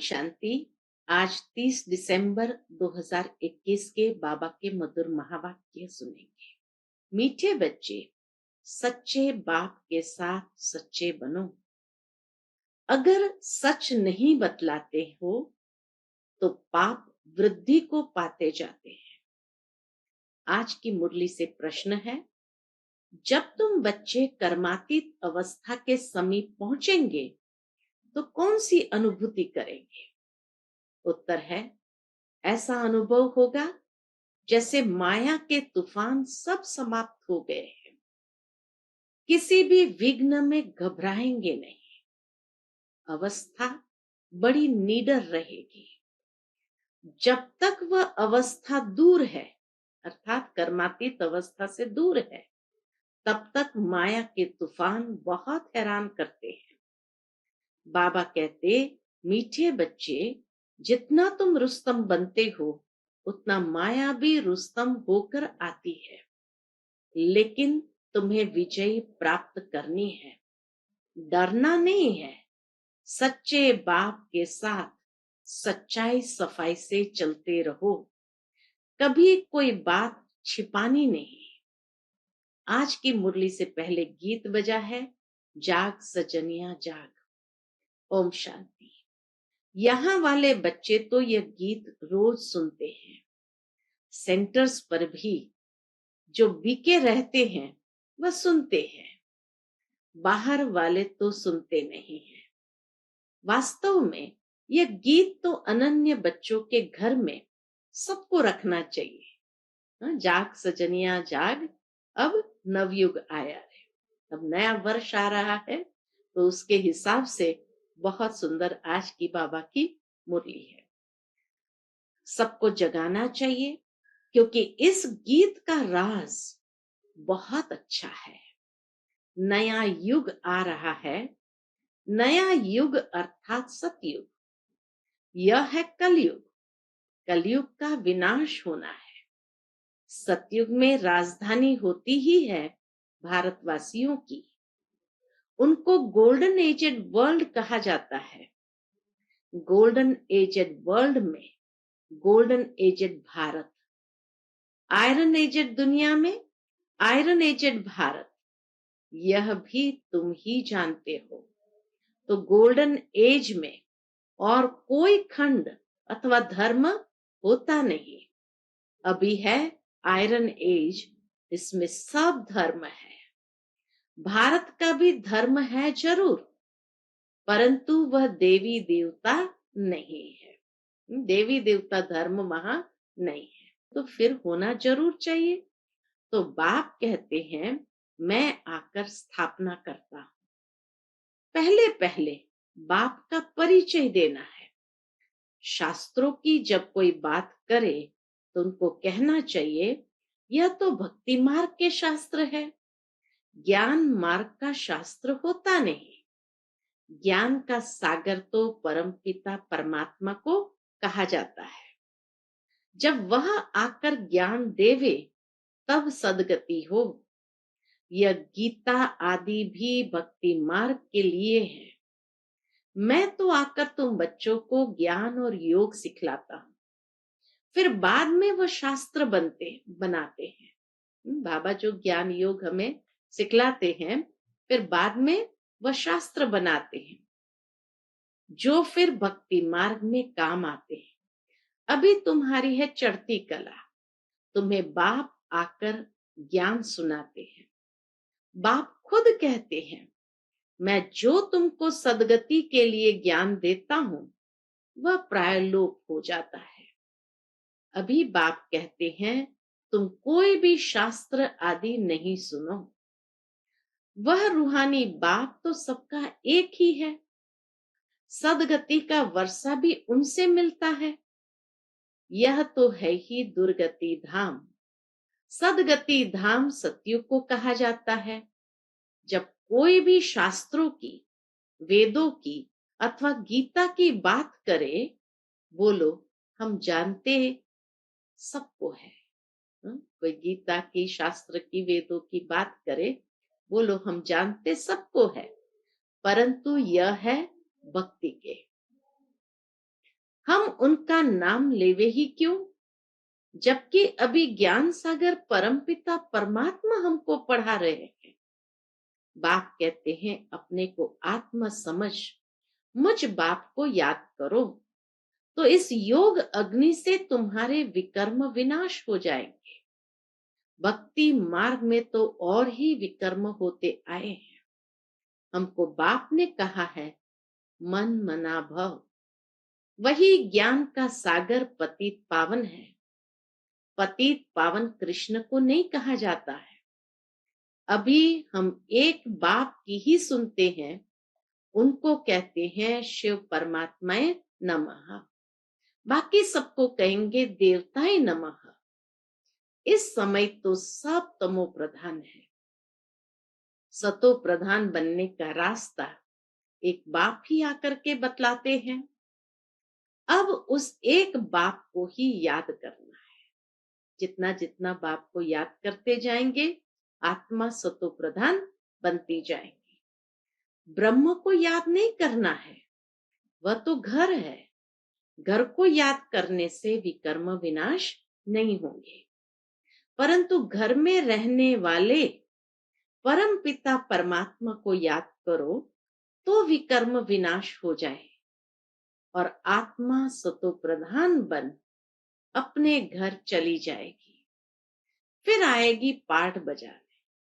शांति। आज 30 दिसंबर 2021 के बाबा के मधुर महावाक्य सुनेंगे। मीठे बच्चे, सच्चे बाप के साथ सच्चे बनो। अगर सच नहीं बतलाते हो तो पाप वृद्धि को पाते जाते हैं। आज की मुरली से प्रश्न है, जब तुम बच्चे कर्मातीत अवस्था के समीप पहुंचेंगे तो कौन सी अनुभूति करेंगे? उत्तर है, ऐसा अनुभव होगा जैसे माया के तूफान सब समाप्त हो गए हैं। किसी भी विघ्न में घबराएंगे नहीं। अवस्था बड़ी निडर रहेगी। जब तक वह अवस्था दूर है, अर्थात कर्मातीत अवस्था से दूर है, तब तक माया के तूफान बहुत हैरान करते हैं। बाबा कहते, मीठे बच्चे, जितना तुम रुस्तम बनते हो उतना माया भी रुस्तम होकर आती है, लेकिन तुम्हें विजय प्राप्त करनी है। डरना नहीं है। सच्चे बाप के साथ सच्चाई सफाई से चलते रहो। कभी कोई बात छिपानी नहीं। आज की मुरली से पहले गीत बजा है, जाग सजनिया जाग। ओम शांति। यहाँ वाले बच्चे तो यह गीत रोज सुनते हैं। सेंटर्स पर भी जो बीके रहते हैं वह सुनते हैं। बाहर वाले तो सुनते नहीं हैं। वास्तव में यह गीत तो अनन्य बच्चों के घर में सबको रखना चाहिए। जाग सजनिया जाग, अब नवयुग आया है, अब नया वर्ष आ रहा है, तो उसके हिसाब से बहुत सुंदर आज की बाबा की मुरली है। सबको जगाना चाहिए, क्योंकि इस गीत का राज बहुत अच्छा है। नया युग आ रहा है। नया युग अर्थात सतयुग। यह है कलयुग। कलयुग का विनाश होना है। सतयुग में राजधानी होती ही है भारतवासियों की। उनको गोल्डन एजेड वर्ल्ड कहा जाता है। गोल्डन एजेड वर्ल्ड में golden aged Bharat, iron aged दुनिया में आयरन एजेड भारत, यह भी तुम ही जानते हो। तो गोल्डन एज में और कोई खंड अथवा धर्म होता नहीं। अभी है आयरन एज, इसमें सब धर्म है। भारत का भी धर्म है जरूर, परंतु वह देवी देवता नहीं है। देवी देवता धर्म वहां नहीं है, तो फिर होना जरूर चाहिए। तो बाप कहते हैं, मैं आकर स्थापना करता हूं। पहले पहले बाप का परिचय देना है। शास्त्रों की जब कोई बात करे तो उनको कहना चाहिए, यह तो भक्ति मार्ग के शास्त्र है, ज्ञान मार्ग का शास्त्र होता नहीं। ज्ञान का सागर तो परमपिता परमात्मा को कहा जाता है। जब वह आकर ज्ञान देवे तब सदगति हो। यह गीता आदि भी भक्ति मार्ग के लिए है। मैं तो आकर तुम बच्चों को ज्ञान और योग सिखलाता हूं, फिर बाद में वह शास्त्र बनाते हैं। बाबा जो ज्ञान योग हमें सिखलाते हैं, फिर बाद में वह शास्त्र बनाते हैं, जो फिर भक्ति मार्ग में काम आते हैं। अभी तुम्हारी है चढ़ती कला, तुम्हें बाप आकर ज्ञान सुनाते हैं। बाप खुद कहते हैं, मैं जो तुमको सदगति के लिए ज्ञान देता हूं वह प्रायलोप हो जाता है। अभी बाप कहते हैं, तुम कोई भी शास्त्र आदि नहीं सुनो। वह रूहानी बाप तो सबका एक ही है। सदगति का वर्षा भी उनसे मिलता है। यह तो है ही दुर्गति धाम। सदगति धाम सतयुग को कहा जाता है। जब कोई भी शास्त्रों की, वेदों की अथवा गीता की बात करे, बोलो हम जानते सबको है। कोई गीता की, शास्त्र की, वेदों की बात करे, बोलो हम जानते सबको है, परंतु यह है भक्ति के। हम उनका नाम लेवे ही क्यों, जबकि अभी ज्ञान सागर परमपिता परमात्मा हमको पढ़ा रहे हैं। बाप कहते हैं अपने को आत्मा समझ मुझ बाप को याद करो, तो इस योग अग्नि से तुम्हारे विकर्म विनाश हो जाएंगे। भक्ति मार्ग में तो और ही विकर्म होते आए हैं। हमको बाप ने कहा है मन मना भव, वही ज्ञान का सागर पतित पावन है। पतित पावन कृष्ण को नहीं कहा जाता है। अभी हम एक बाप की ही सुनते हैं, उनको कहते हैं शिव परमात्माए नमः। बाकी सबको कहेंगे देवताए नमः। इस समय तो सब तमो प्रधान है। सतो प्रधान बनने का रास्ता एक बाप ही आकर के बतलाते हैं। अब उस एक बाप को ही याद करना है। जितना जितना बाप को याद करते जाएंगे, आत्मा सतो प्रधान बनती जाएंगी। ब्रह्म को याद नहीं करना है, वह तो घर है। घर को याद करने से विकर्म विनाश नहीं होंगे, परंतु घर में रहने वाले परम पिता परमात्मा को याद करो तो विकर्म विनाश हो जाए और आत्मा सतो प्रधान बन अपने घर चली जाएगी। फिर आएगी पाठ बजाने,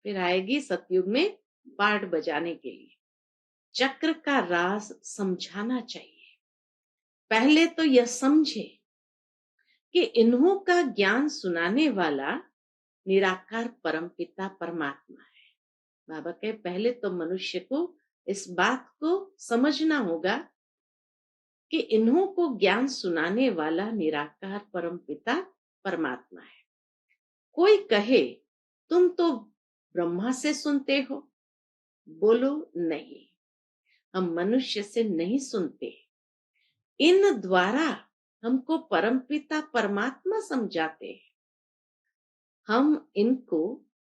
फिर आएगी सतयुग में पाठ बजाने के लिए। चक्र का राज समझाना चाहिए। पहले तो यह समझे कि इन्हों का ज्ञान सुनाने वाला निराकार परमपिता परमात्मा है। बाबा के पहले तो मनुष्य को इस बात को समझना होगा कि इन्हों को ज्ञान सुनाने वाला निराकार परमपिता परमात्मा है। कोई कहे तुम तो ब्रह्मा से सुनते हो, बोलो नहीं, हम मनुष्य से नहीं सुनते। इन द्वारा हमको परमपिता परमात्मा समझाते हैं। हम इनको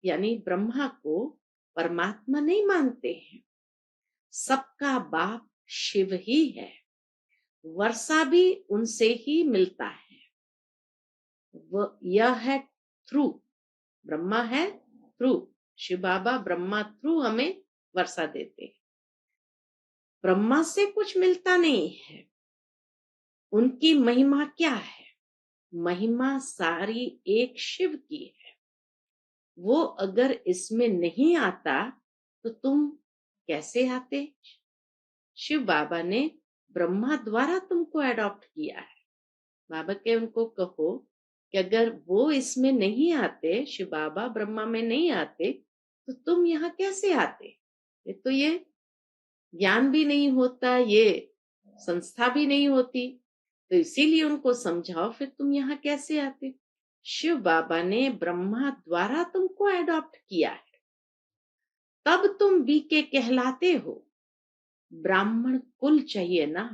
यानी ब्रह्मा को परमात्मा नहीं मानते हैं। सबका बाप शिव ही है। वर्षा भी उनसे ही मिलता है। यह है थ्रू, ब्रह्मा है थ्रू, शिव बाबा ब्रह्मा थ्रू हमें वर्षा देते हैं। ब्रह्मा से कुछ मिलता नहीं है। उनकी महिमा क्या है? महिमा सारी एक शिव की है। वो अगर इसमें नहीं आता तो तुम कैसे आते? शिव बाबा ने ब्रह्मा द्वारा तुमको एडॉप्ट किया है। बाबा के उनको कहो कि अगर वो इसमें नहीं आते, शिव बाबा ब्रह्मा में नहीं आते, तो तुम यहाँ कैसे आते? ये ज्ञान भी नहीं होता, ये संस्था भी नहीं होती। तो इसीलिए उनको समझाओ, फिर तुम यहाँ कैसे आते? शिव बाबा ने ब्रह्मा द्वारा तुमको एडॉप्ट किया है, तब तुम बीके कहलाते हो। ब्राह्मण कुल चाहिए ना,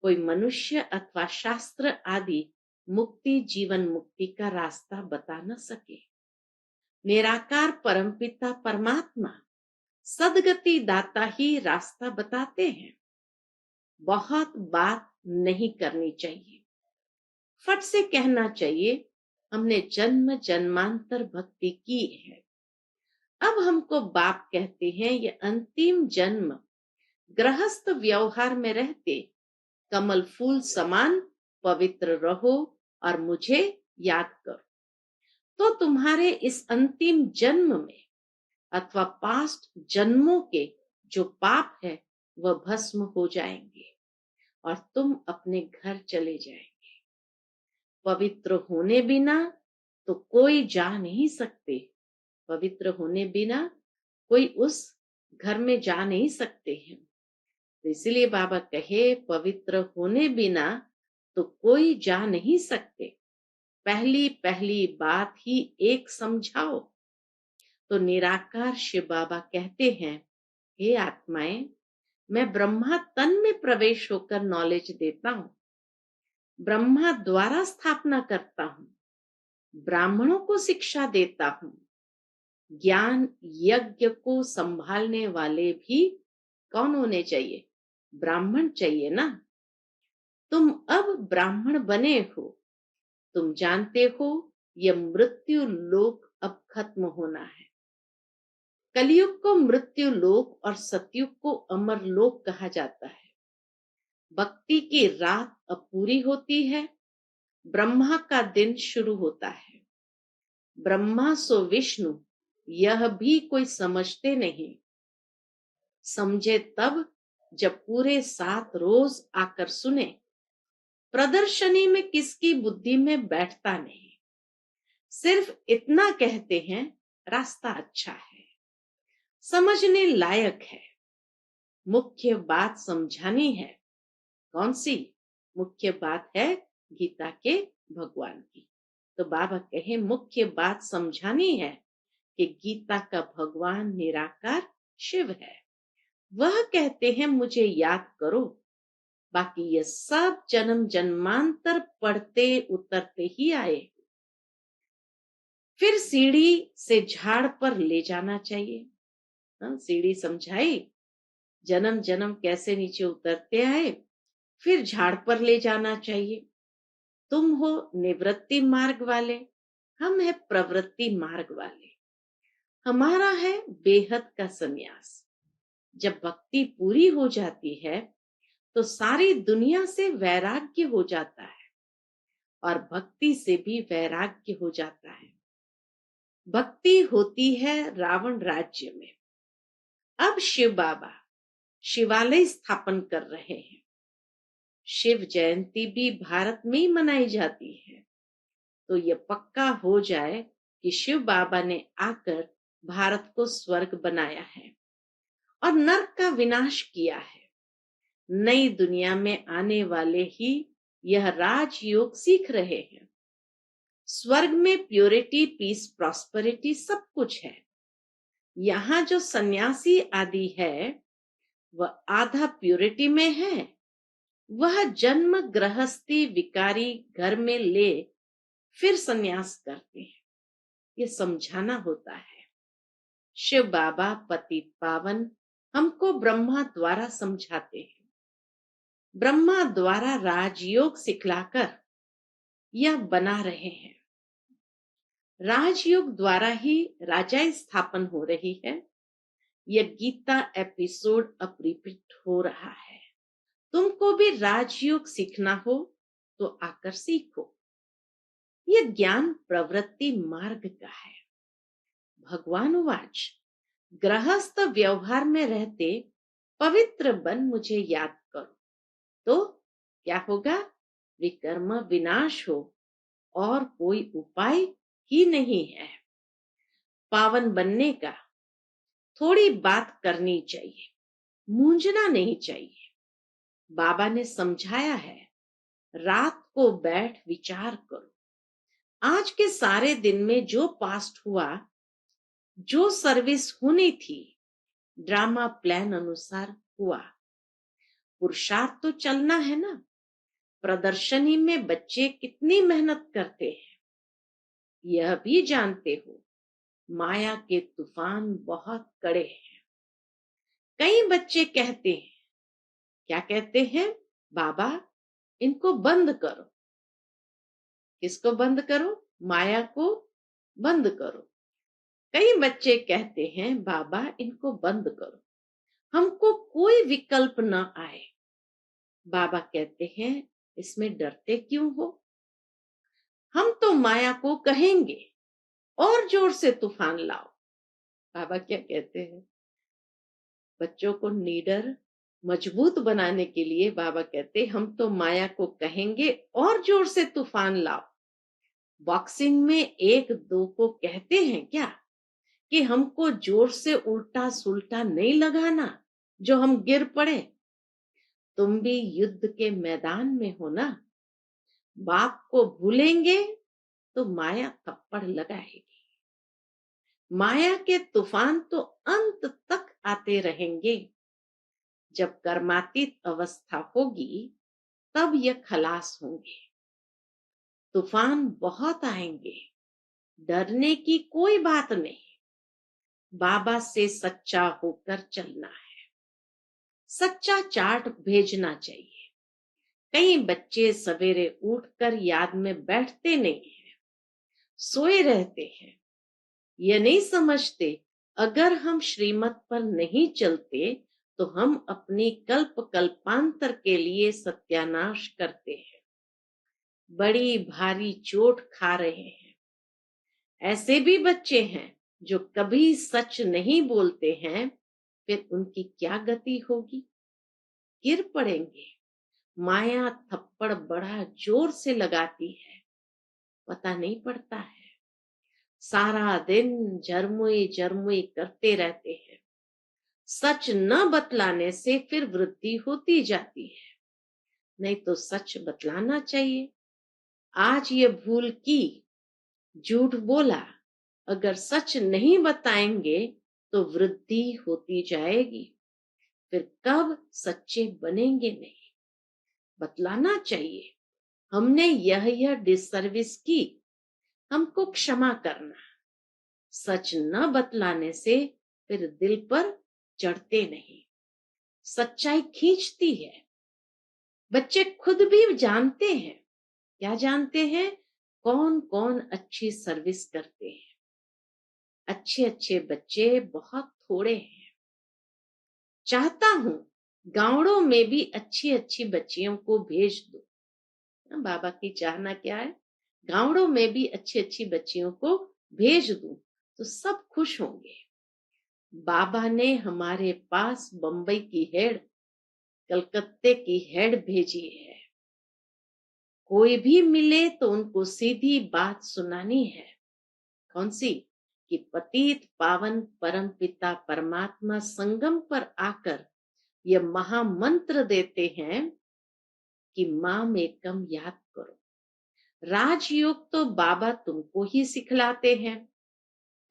कोई मनुष्य अथवा शास्त्र आदि मुक्ति जीवन मुक्ति का रास्ता बता न सके। निराकार परमपिता परमात्मा सदगति दाता ही रास्ता बताते हैं। बहुत बात नहीं करनी चाहिए, फट से कहना चाहिए हमने जन्म जन्मांतर भक्ति की है। अब हमको बाप कहते हैं ये अंतिम जन्म गृहस्थ व्यवहार में रहते कमल फूल समान पवित्र रहो और मुझे याद करो, तो तुम्हारे इस अंतिम जन्म में अथवा पास्ट जन्मों के जो पाप है वह भस्म हो जाएंगे और तुम अपने घर चले जाएंगे। पवित्र होने बिना तो कोई जा नहीं सकते। पवित्र होने बिना कोई उस घर में जा नहीं सकते हैं। तो इसलिए बाबा कहे पवित्र होने बिना तो कोई जा नहीं सकते। पहली पहली बात ही एक समझाओ। तो निराकार शिव बाबा कहते हैं, हे आत्माएं, मैं ब्रह्मा तन में प्रवेश होकर नॉलेज देता हूं, ब्रह्मा द्वारा स्थापना करता हूं, ब्राह्मणों को शिक्षा देता हूं। ज्ञान यज्ञ को संभालने वाले भी कौन होने चाहिए? ब्राह्मण चाहिए ना। तुम अब ब्राह्मण बने हो। तुम जानते हो यह मृत्यु लोक अब खत्म होना है। कलयुग को मृत्यु लोक और सतयुग को अमर लोक कहा जाता है। भक्ति की रात अब पूरी होती है, ब्रह्मा का दिन शुरू होता है। ब्रह्मा सो विष्णु यह भी कोई समझते नहीं। समझे तब जब पूरे 7 रोज आकर सुने। प्रदर्शनी में किसकी बुद्धि में बैठता नहीं। सिर्फ इतना कहते हैं रास्ता अच्छा है, समझने लायक है। मुख्य बात समझानी है। कौन सी मुख्य बात है? गीता के भगवान की। तो बाबा कहे मुख्य बात समझानी है कि गीता का भगवान निराकार शिव है। वह कहते हैं मुझे याद करो, बाकी ये सब जन्म जन्मांतर पढ़ते उतरते ही आए। फिर सीढ़ी से झाड़ पर ले जाना चाहिए। सीढ़ी समझाई, जन्म जन्म कैसे नीचे उतरते आए, फिर झाड़ पर ले जाना चाहिए। तुम हो निवृत्ति मार्ग वाले, हम है प्रवृत्ति मार्ग वाले। हमारा है बेहद का संन्यास। जब भक्ति पूरी हो जाती है तो सारी दुनिया से वैराग्य हो जाता है और भक्ति से भी वैराग्य हो जाता है। भक्ति होती है रावण राज्य में। अब शिव बाबा शिवालय स्थापन कर रहे हैं। शिव जयंती भी भारत में ही मनाई जाती है। तो यह पक्का हो जाए कि शिव बाबा ने आकर भारत को स्वर्ग बनाया है और नरक का विनाश किया है। नई दुनिया में आने वाले ही यह राजयोग सीख रहे हैं। स्वर्ग में प्योरिटी, पीस, प्रॉस्पेरिटी सब कुछ है। यहाँ जो सन्यासी आदि है वह आधा प्योरिटी में है, वह जन्म गृहस्थी विकारी घर में ले फिर सन्यास करते हैं। ये समझाना होता है। शिव बाबा पतित पावन हमको ब्रह्मा द्वारा समझाते हैं। ब्रह्मा द्वारा राजयोग सिखलाकर यह बना रहे हैं। राजयोग द्वारा ही राजाई स्थापन हो रही है। यह गीता एपिसोड अब रिपीट हो रहा है। तुमको भी राजयोग सीखना हो तो आकर सीखो। यह ज्ञान प्रवृत्ति मार्ग का है। भगवान उवाच, गृहस्थ व्यवहार में रहते पवित्र बन मुझे याद करो। तो क्या होगा? विकर्म विनाश हो और कोई उपाय ही नहीं है। पावन बनने का थोड़ी बात करनी चाहिए, मूंझना नहीं चाहिए। बाबा ने समझाया है, रात को बैठ विचार करो। आज के सारे दिन में जो पास्ट हुआ, जो सर्विस होनी थी, ड्रामा प्लान अनुसार हुआ। पुरुषार्थ तो चलना है ना। प्रदर्शनी में बच्चे कितनी मेहनत करते हैं, यह भी जानते हो। माया के तूफान बहुत कड़े हैं। कई बच्चे कहते हैं, क्या कहते हैं? बाबा इनको बंद करो। किसको बंद करो? माया को बंद करो। कई बच्चे कहते हैं, बाबा इनको बंद करो, हमको कोई विकल्प न आए। बाबा कहते हैं, इसमें डरते क्यों हो? हम तो माया को कहेंगे और जोर से तूफान लाओ। बाबा क्या कहते हैं? बच्चों को नीडर, मजबूत बनाने के लिए बाबा कहते, हम तो माया को कहेंगे और जोर से तूफान लाओ। बॉक्सिंग में एक दो को कहते हैं क्या कि हमको जोर से उल्टा सुल्टा नहीं लगाना जो हम गिर पड़े। तुम भी युद्ध के मैदान में हो ना। बाप को भूलेंगे तो माया थप्पड़ लगाएगी। माया के तूफान तो अंत तक आते रहेंगे। जब कर्मातीत अवस्था होगी तब यह खलास होंगे। तूफान बहुत आएंगे, डरने की कोई बात नहीं। बाबा से सच्चा होकर चलना है। सच्चा चार्ट भेजना चाहिए। कई बच्चे सवेरे उठकर याद में बैठते नहीं हैं, सोए रहते हैं। ये नहीं समझते अगर हम श्रीमत पर नहीं चलते तो हम अपनी कल्प कल्पांतर के लिए सत्यानाश करते हैं, बड़ी भारी चोट खा रहे हैं। ऐसे भी बच्चे हैं जो कभी सच नहीं बोलते हैं, फिर उनकी क्या गति होगी? गिर पड़ेंगे। माया थप्पड़ बड़ा जोर से लगाती है, पता नहीं पड़ता है। सारा दिन झरमुई झरमुई करते रहते हैं। सच न बतलाने से फिर वृद्धि होती जाती है, नहीं तो सच बतलाना चाहिए। आज ये भूल की, झूठ बोला, अगर सच नहीं बताएंगे तो वृद्धि होती जाएगी, फिर कब सच्चे बनेंगे नहीं। बतलाना चाहिए, हमने यह डिसर्विस की, हमको क्षमा करना। सच न बतलाने से फिर दिल पर चढ़ते नहीं, सच्चाई खींचती है। बच्चे खुद भी जानते हैं। क्या जानते हैं? कौन कौन अच्छी सर्विस करते हैं। अच्छे अच्छे बच्चे बहुत थोड़े हैं। चाहता हूं गांवों में भी अच्छी अच्छी बच्चियों को भेज दो। बाबा की चाहना क्या है? गांवों में भी अच्छी अच्छी बच्चियों को भेज दूं तो सब खुश होंगे। बाबा ने हमारे पास बंबई की हेड, कलकत्ते की हेड भेजी है। कोई भी मिले तो उनको सीधी बात सुनानी है। कौन सी? कि पतित पावन परम पिता परमात्मा संगम पर आकर यह महामंत्र देते हैं कि माम एकम याद करो। राजयोग तो बाबा तुमको ही सिखलाते हैं,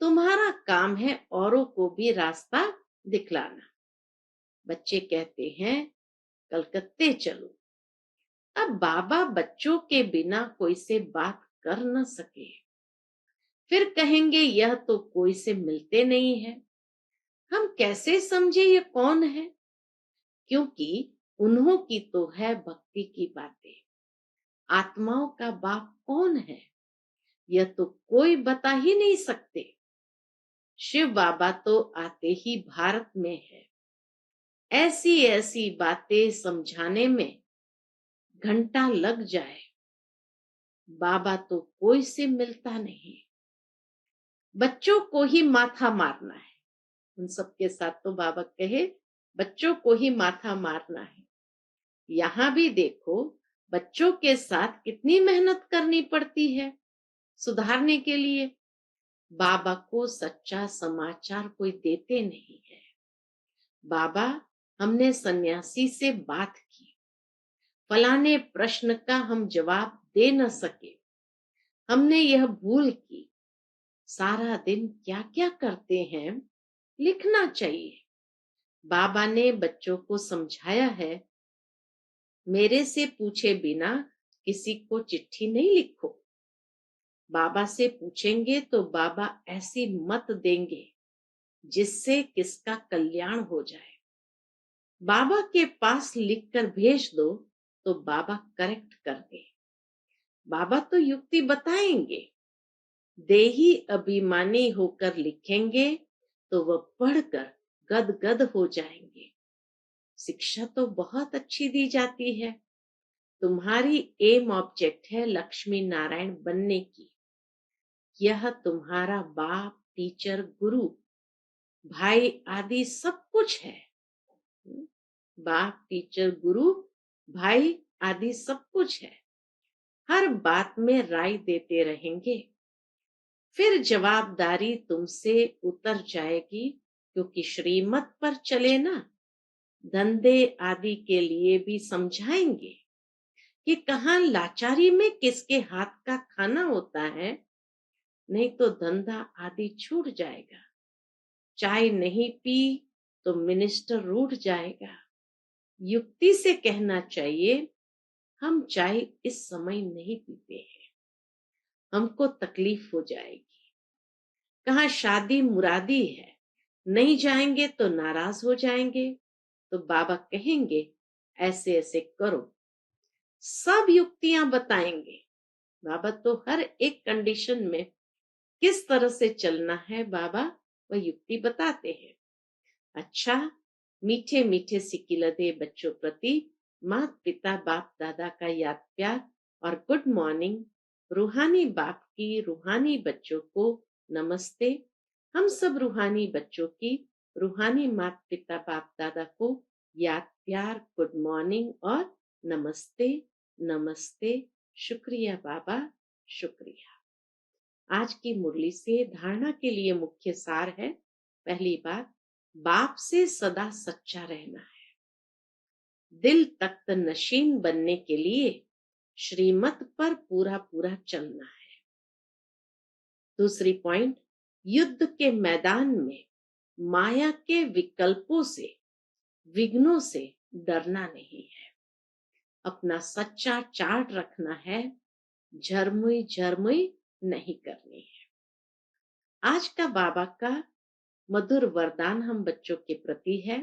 तुम्हारा काम है औरों को भी रास्ता दिखलाना। बच्चे कहते हैं कलकत्ते चलो। अब बाबा बच्चों के बिना कोई से बात कर न सके, फिर कहेंगे यह तो कोई से मिलते नहीं है। हम कैसे समझे ये कौन है? क्योंकि उन्हों की तो है भक्ति की बातें। आत्माओं का बाप कौन है, यह तो कोई बता ही नहीं सकते। शिव बाबा तो आते ही भारत में है। ऐसी ऐसी बातें समझाने में घंटा लग जाए। बाबा तो कोई से मिलता नहीं। बच्चों को ही माथा मारना है। उन सबके साथ तो बाबा कहे बच्चों को ही माथा मारना है। यहाँ भी देखो बच्चों के साथ कितनी मेहनत करनी पड़ती है सुधारने के लिए। बाबा को सच्चा समाचार कोई देते नहीं है। बाबा, हमने सन्यासी से बात की, फलाने प्रश्न का हम जवाब दे न सके, हमने यह भूल की। सारा दिन क्या क्या करते हैं लिखना चाहिए। बाबा ने बच्चों को समझाया है, मेरे से पूछे बिना किसी को चिट्ठी नहीं लिखो। बाबा से पूछेंगे तो बाबा ऐसी मत देंगे जिससे किसका कल्याण हो जाए। बाबा के पास लिखकर भेज दो तो बाबा करेक्ट कर दे। बाबा तो युक्ति बताएंगे। देही अभिमानी होकर लिखेंगे तो वह पढ़कर गदगद हो जाएंगे। शिक्षा तो बहुत अच्छी दी जाती है। तुम्हारी एम ऑब्जेक्ट है लक्ष्मी नारायण बनने की। यह तुम्हारा बाप, टीचर, गुरु, भाई आदि सब कुछ है। बाप, टीचर, गुरु, भाई आदि सब कुछ है। हर बात में राय देते रहेंगे, फिर जवाबदारी तुमसे उतर जाएगी। क्योंकि श्रीमत पर चले ना, धंधे आदि के लिए भी समझाएंगे कि कहाँ लाचारी में किसके हाथ का खाना होता है, नहीं तो धंधा आदि छूट जाएगा। चाय नहीं पी तो मिनिस्टर रूठ जाएगा। युक्ति से कहना चाहिए, हम चाय इस समय नहीं पीते हैं, हमको तकलीफ हो जाएगी। कहाँ शादी मुरादी है, नहीं जाएंगे तो नाराज हो जाएंगे। तो बाबा कहेंगे ऐसे ऐसे करो। सब युक्तियां बताएंगे। बाबा तो हर एक कंडीशन में किस तरह से चलना है बाबा वह युक्ति बताते हैं। अच्छा, मीठे मीठे सिकिलदे बच्चों प्रति माता पिता बाप दादा का याद प्यार और गुड मॉर्निंग। रूहानी बाप की रूहानी बच्चों को नमस्ते। हम सब रूहानी बच्चों की रूहानी माता पिता बाप दादा को याद प्यार गुड मॉर्निंग और नमस्ते नमस्ते। शुक्रिया बाबा, शुक्रिया। आज की मुरली से धारणा के लिए मुख्य सार है। पहली बात, बाप से सदा सच्चा रहना है। दिल तख्त नशीन बनने के लिए श्रीमत पर पूरा पूरा चलना है। दूसरी पॉइंट, युद्ध के मैदान में माया के विकल्पों से विघ्नों से डरना नहीं है। अपना सच्चा चार्ट रखना है, झरमुई झरमुई नहीं करनी है। आज का बाबा का मधुर वरदान हम बच्चों के प्रति है।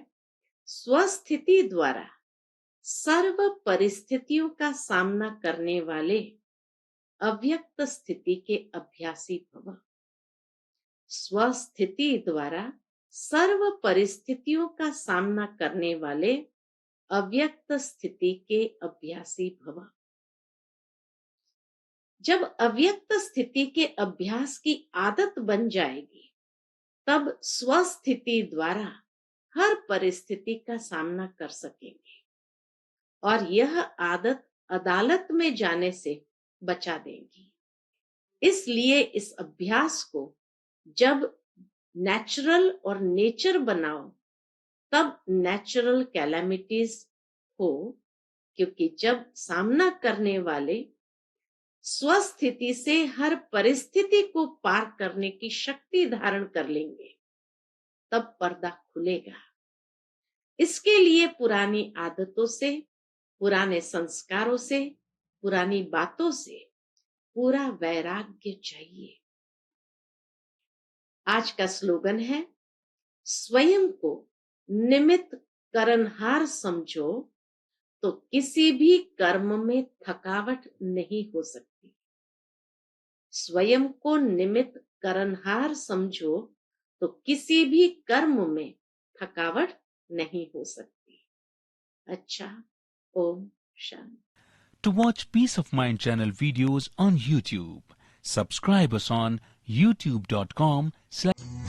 स्वस्थिति द्वारा सर्व परिस्थितियों का सामना करने वाले अव्यक्त स्थिति के अभ्यासी भव। स्वस्थिति द्वारा सर्व परिस्थितियों का सामना करने वाले अव्यक्त स्थिति के अभ्यासी भव। जब अव्यक्त स्थिति के अभ्यास की आदत बन जाएगी तब स्वस्थिति द्वारा हर परिस्थिति का सामना कर सकेंगे और यह आदत अदालत में जाने से बचा देगी। इसलिए इस अभ्यास को जब नेचुरल और नेचर बनाओ तब नेचुरल कैलामिटीज हो, क्योंकि जब सामना करने वाले स्वस्थिति से हर परिस्थिति को पार करने की शक्ति धारण कर लेंगे तब पर्दा खुलेगा। इसके लिए पुरानी आदतों से, पुराने संस्कारों से, पुरानी बातों से पूरा वैराग्य चाहिए। आज का स्लोगन है, स्वयं को निमित्त करनहार समझो तो किसी भी कर्म में थकावट नहीं हो सकती। स्वयं को निमित्त करनहार समझो तो किसी भी कर्म में थकावट नहीं हो सकती। अच्छा, Om Shanti. To watch Peace of Mind channel videos on YouTube, subscribe us on youtube.com/.